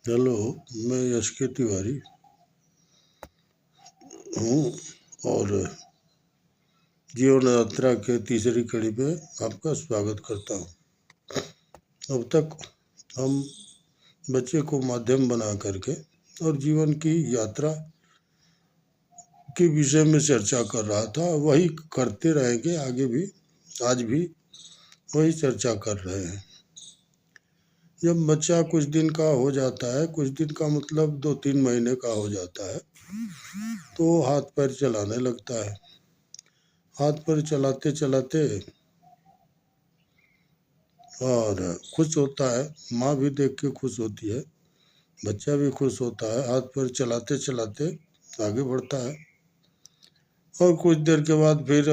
Hello, मैं यश के तिवारी हूँ और जीवन यात्रा के तीसरी कड़ी पे आपका स्वागत करता हूँ। अब तक हम बच्चे को माध्यम बना करके और जीवन की यात्रा के विषय में चर्चा कर रहा था। वही करते रहेंगे आगे भी, आज भी वही चर्चा कर रहे हैं। जब बच्चा कुछ दिन का हो जाता है, कुछ दिन का मतलब 2-3 महीने का हो जाता है, तो हाथ पैर चलाने लगता है। हाथ पैर चलाते चलाते और खुश होता है, माँ भी देख के खुश होती है, बच्चा भी खुश होता है। हाथ पैर चलाते चलाते आगे बढ़ता है और कुछ देर के बाद फिर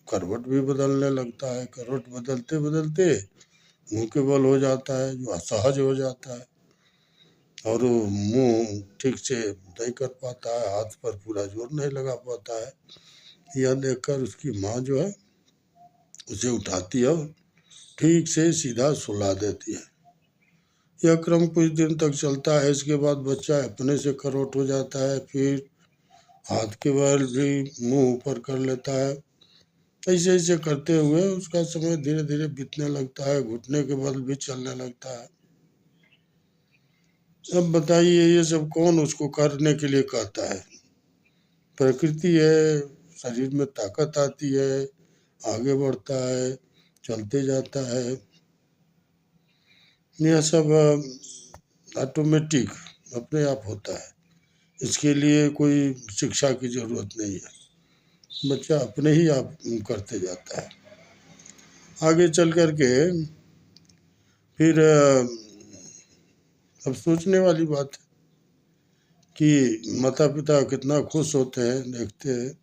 करवट भी बदलने लगता है। करवट बदलते बदलते मुंह के बल हो जाता है, जो असहज हो जाता है और वो मुंह ठीक से नहीं कर पाता है, हाथ पर पूरा जोर नहीं लगा पाता है। यह देखकर उसकी माँ जो है उसे उठाती है और ठीक से सीधा सुला देती है। यह क्रम कुछ दिन तक चलता है। इसके बाद बच्चा अपने से करवट हो जाता है, फिर हाथ के बल भी मुंह ऊपर कर लेता है। ऐसे ऐसे करते हुए उसका समय धीरे धीरे बीतने लगता है, घुटने के बल भी चलने लगता है। अब बताइए, ये सब कौन उसको करने के लिए कहता है? प्रकृति है, शरीर में ताकत आती है, आगे बढ़ता है, चलते जाता है। यह सब ऑटोमेटिक अपने आप होता है। इसके लिए कोई शिक्षा की जरूरत नहीं है, बच्चा अपने ही आप करते जाता है। आगे चल कर के फिर अब सोचने वाली बात है कि माता पिता कितना खुश होते हैं, देखते हैं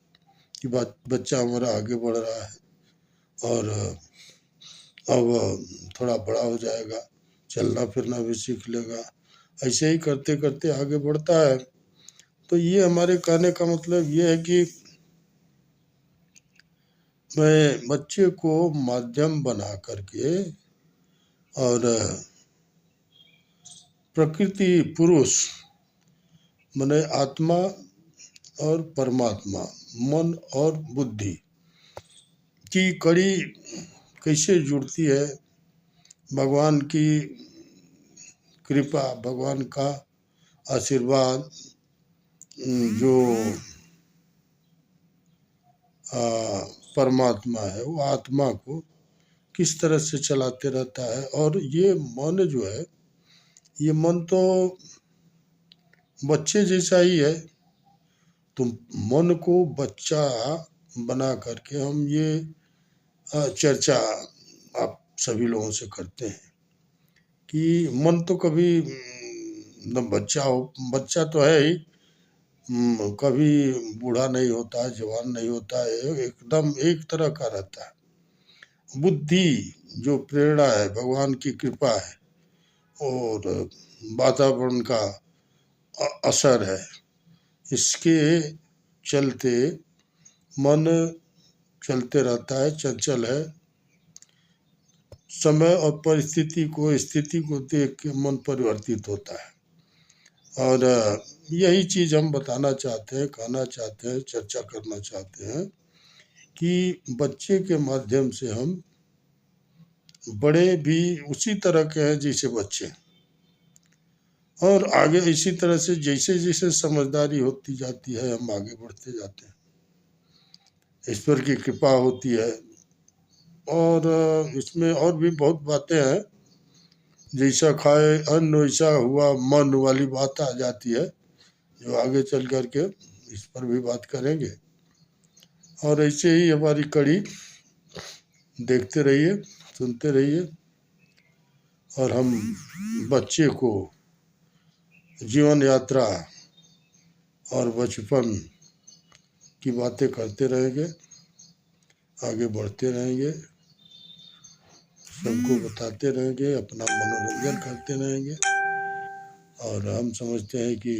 कि बच्चा हमारा आगे बढ़ रहा है और अब थोड़ा बड़ा हो जाएगा, चलना फिरना भी सीख लेगा। ऐसे ही करते करते आगे बढ़ता है। तो ये हमारे कहने का मतलब ये है कि मैं बच्चे को माध्यम बना करके और प्रकृति पुरुष माने आत्मा और परमात्मा, मन और बुद्धि की कड़ी कैसे जुड़ती है, भगवान की कृपा, भगवान का आशीर्वाद जो परमात्मा है वो आत्मा को किस तरह से चलाते रहता है। और ये मन जो है, ये मन तो बच्चे जैसा ही है। तो मन को बच्चा बना करके हम ये चर्चा आप सभी लोगों से करते हैं कि मन तो कभी न बच्चा हो, बच्चा तो है ही, कभी बूढ़ा नहीं होता है, जवान नहीं होता है, एकदम एक तरह का रहता है। बुद्धि जो प्रेरणा है, भगवान की कृपा है और वातावरण का असर है, इसके चलते मन चलते रहता है, चंचल है। समय और परिस्थिति को, स्थिति को देख के मन परिवर्तित होता है। और यही चीज हम बताना चाहते हैं, कहना चाहते हैं, चर्चा करना चाहते हैं कि बच्चे के माध्यम से हम बड़े भी उसी तरह के हैं जैसे बच्चे, और आगे इसी तरह से जैसे जैसे समझदारी होती जाती है हम आगे बढ़ते जाते हैं। ईश्वर की कृपा होती है और इसमें और भी बहुत बातें हैं। जैसा खाए अन्न वैसा हुआ मन वाली बात आ जाती है, जो आगे चल कर के इस पर भी बात करेंगे। और ऐसे ही हमारी कड़ी देखते रहिए, सुनते रहिए और हम बच्चे को जीवन यात्रा और बचपन की बातें करते रहेंगे, आगे बढ़ते रहेंगे, सबको बताते रहेंगे, अपना मनोरंजन करते रहेंगे। और हम समझते हैं कि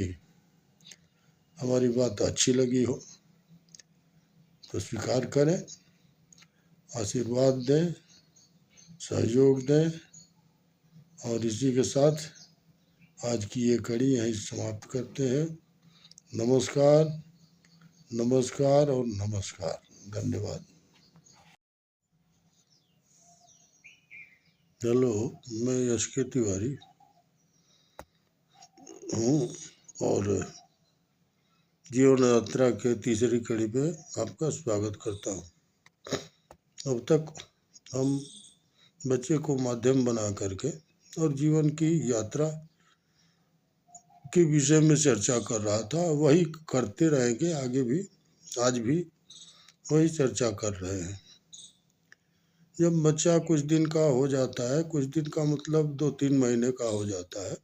हमारी बात अच्छी लगी हो तो स्वीकार करें, आशीर्वाद दें, सहयोग दें। और इसी के साथ आज की ये कड़ी यहीं समाप्त करते हैं। नमस्कार, नमस्कार और नमस्कार। धन्यवाद। हेलो, मैं यश के तिवारी हूँ और जीवन यात्रा के तीसरी कड़ी में आपका स्वागत करता हूँ। अब तक हम बच्चे को माध्यम बना करके और जीवन की यात्रा के विषय में चर्चा कर रहा था, वही करते रहेंगे आगे भी। आज भी वही चर्चा कर रहे हैं। जब बच्चा कुछ दिन का हो जाता है, कुछ दिन का मतलब 2-3 महीने का हो जाता है,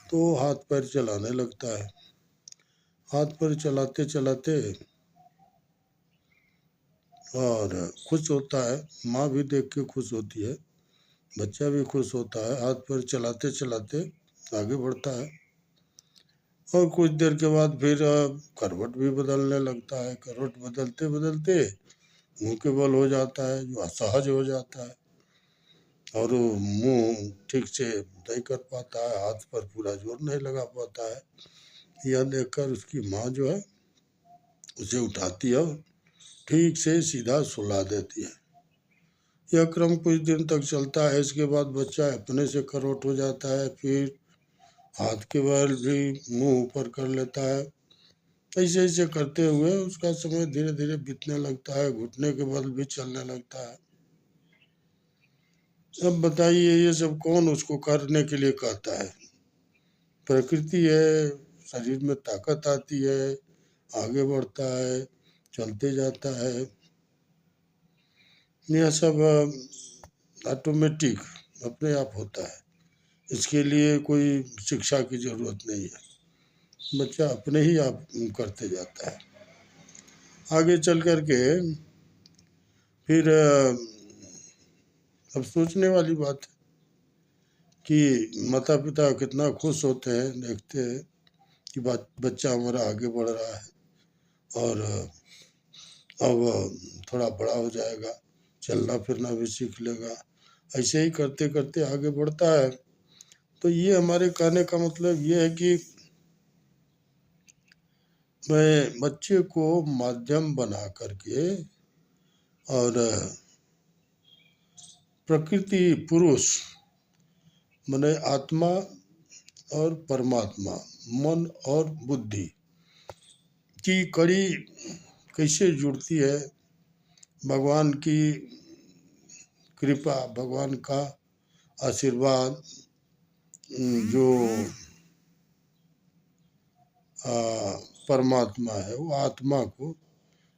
तो हाथ पैर चलाने लगता है। हाथ पैर चलाते चलाते और खुश होता है, माँ भी देख के खुश होती है, बच्चा भी खुश होता है। हाथ पैर चलाते चलाते आगे बढ़ता है और कुछ देर के बाद फिर करवट भी बदलने लगता है। करवट बदलते बदलते मुंह के बल हो जाता है, जो असहज हो जाता है और वो मुंह ठीक से नहीं कर पाता है, हाथ पर पूरा जोर नहीं लगा पाता है। यह देखकर उसकी माँ जो है उसे उठाती है और ठीक से सीधा सुला देती है। यह क्रम कुछ दिन तक चलता है। इसके बाद बच्चा अपने से करवट हो जाता है, फिर हाथ के बल भी मुंह ऊपर कर लेता है। ऐसे ऐसे करते हुए उसका समय धीरे धीरे बीतने लगता है, घुटने के बल भी चलने लगता है। अब बताइए, ये सब कौन उसको करने के लिए कहता है? प्रकृति है, शरीर में ताकत आती है, आगे बढ़ता है, चलते जाता है। यह सब ऑटोमेटिक अपने आप होता है। इसके लिए कोई शिक्षा की जरूरत नहीं है, बच्चा अपने ही आप करते जाता है। आगे चल कर के फिर अब सोचने वाली बात है कि माता पिता कितना खुश होते हैं, देखते हैं कि बच्चा हमारा आगे बढ़ रहा है और अब थोड़ा बड़ा हो जाएगा, चलना फिरना भी सीख लेगा। ऐसे ही करते करते आगे बढ़ता है। तो ये हमारे कहने का मतलब ये है कि मैं बच्चे को माध्यम बना करके और प्रकृति पुरुष माने आत्मा और परमात्मा, मन और बुद्धि की कड़ी कैसे जुड़ती है, भगवान की कृपा, भगवान का आशीर्वाद जो परमात्मा है वो आत्मा को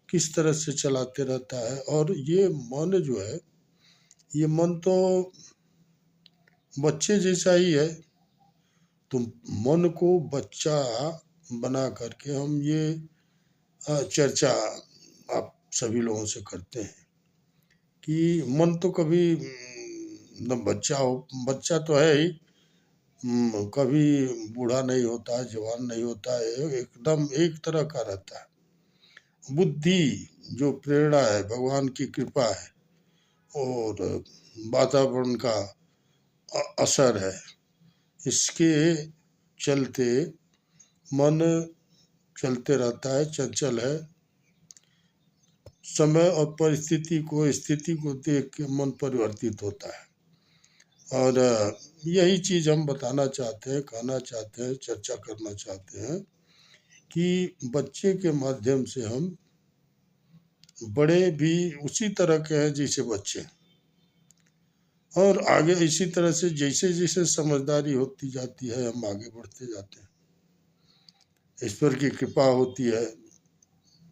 किस तरह से चलाते रहता है। और ये मन जो है, ये मन तो बच्चे जैसा ही है। तो मन को बच्चा बना करके हम ये चर्चा आप सभी लोगों से करते हैं कि मन तो कभी न बच्चा हो, बच्चा तो है ही, कभी बूढ़ा नहीं होता है, जवान नहीं होता है, एकदम एक तरह का रहता है। बुद्धि जो प्रेरणा है, भगवान की कृपा है और वातावरण का असर है, इसके चलते मन चलते रहता है, चंचल है। समय और परिस्थिति को, स्थिति को देख के मन परिवर्तित होता है। और यही चीज़ हम बताना चाहते हैं, कहना चाहते हैं, चर्चा करना चाहते हैं कि बच्चे के माध्यम से हम बड़े भी उसी तरह के हैं जैसे बच्चे, और आगे इसी तरह से जैसे जैसे समझदारी होती जाती है हम आगे बढ़ते जाते हैं। ईश्वर की कृपा होती है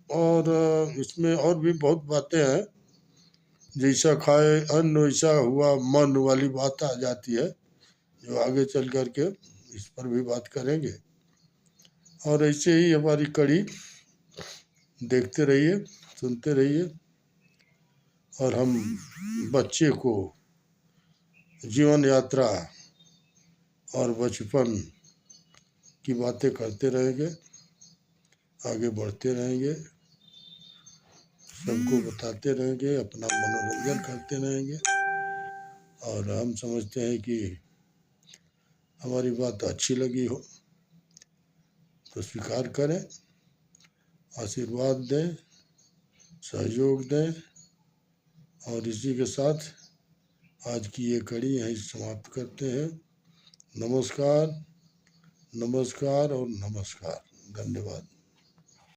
और इसमें और भी बहुत बातें हैं। जैसा खाए अन्न वैसा हुआ मन वाली बात आ जाती है, जो आगे चल कर के इस पर भी बात करेंगे। और ऐसे ही हमारी कड़ी देखते रहिए, सुनते रहिए और हम बच्चे को जीवन यात्रा और बचपन की बातें करते रहेंगे, आगे बढ़ते रहेंगे, सबको बताते रहेंगे, अपना मनोरंजन करते रहेंगे। और हम समझते हैं कि हमारी बात अच्छी लगी हो तो स्वीकार करें, आशीर्वाद दें, सहयोग दें। और इसी के साथ आज की ये कड़ी यहीं समाप्त करते हैं। नमस्कार, नमस्कार और नमस्कार। धन्यवाद।